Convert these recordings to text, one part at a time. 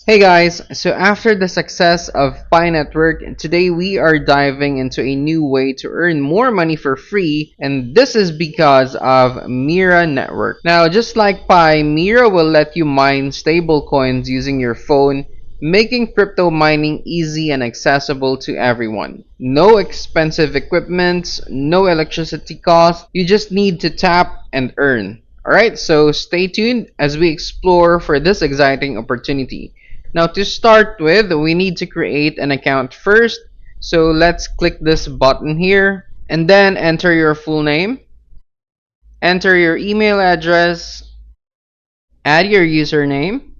Hey guys, so after the success of Pi Network, today we are diving into a new way to earn more money for free, and this is because of Mira Network. Now, just like Pi, Mira will let you mine stablecoins using your phone, making crypto mining easy and accessible to everyone. No expensive equipment, no electricity cost, you just need to tap and earn. Alright, so stay tuned as we explore for this exciting opportunity. Now to start with, we need to create an account first. So let's click this button here and then enter your full name, enter your email address, add your username,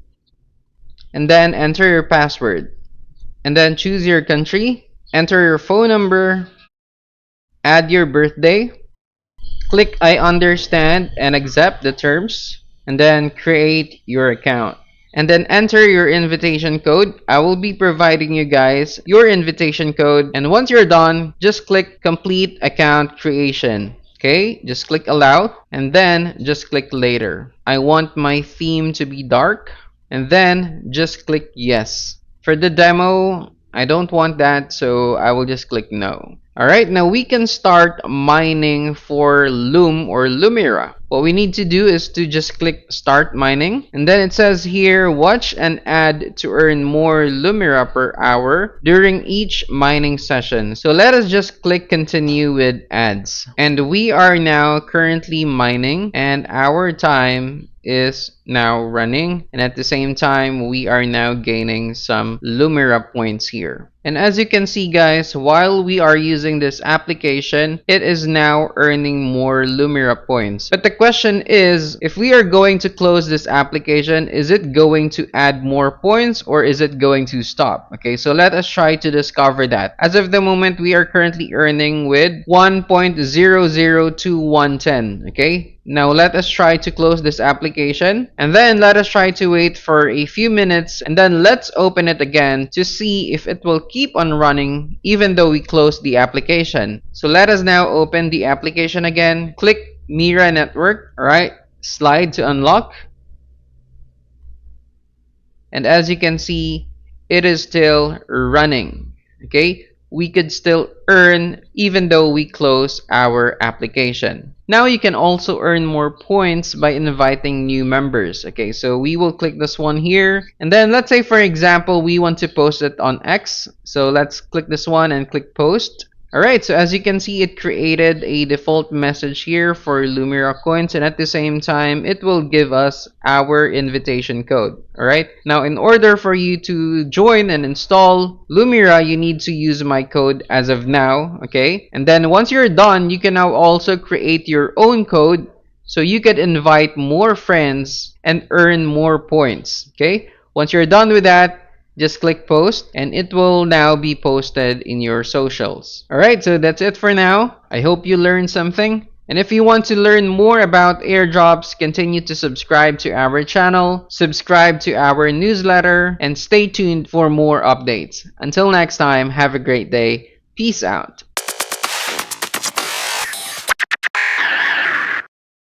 and then enter your password. And then choose your country, enter your phone number, add your birthday, click I understand and accept the terms, and then create your account. And then enter your invitation code. I will be providing you guys your invitation code. And once you're done, just click complete account creation. Okay, just click allow and then just click later. I want my theme to be dark and then just click yes. For the demo, I don't want that, so I will just click no. Alright, now we can start mining for Loom or Lumira. What we need to do is to just click start mining, and then it says here watch and add to earn more Lumira per hour during each mining session. So let us just click continue with ads. And we are now currently mining and our time is now running, and at the same time we are now gaining some Lumira points here. And as you can see guys, while we are using this application, it is now earning more Lumira points. But the question is, if we are going to close this application, is it going to add more points or is it going to stop? Okay, so let us try to discover that. As of the moment, we are currently earning with 1.002110. Okay, now let us try to close this application and then let us try to wait for a few minutes and then let's open it again to see if it will keep on running even though we close the application. So let us now open the application again, click Mira Network, alright, slide to unlock, and as you can see, it is still running. Okay, we could still earn even though we close our application. Now you can also earn more points by inviting new members. Okay, so we will click this one here, and then let's say for example we want to post it on X, so let's click this one and click post. Alright, so as you can see, it created a default message here for Lumira coins, and at the same time it will give us our invitation code. Alright, now in order for you to join and install Lumira, you need to use my code as of now. Okay, and then once you're done, you can now also create your own code so you could invite more friends and earn more points. Okay, once you're done with that, just click post and it will now be posted in your socials. Alright, so that's it for now. I hope you learned something. And if you want to learn more about airdrops, continue to subscribe to our channel, subscribe to our newsletter, and stay tuned for more updates. Until next time, have a great day. Peace out.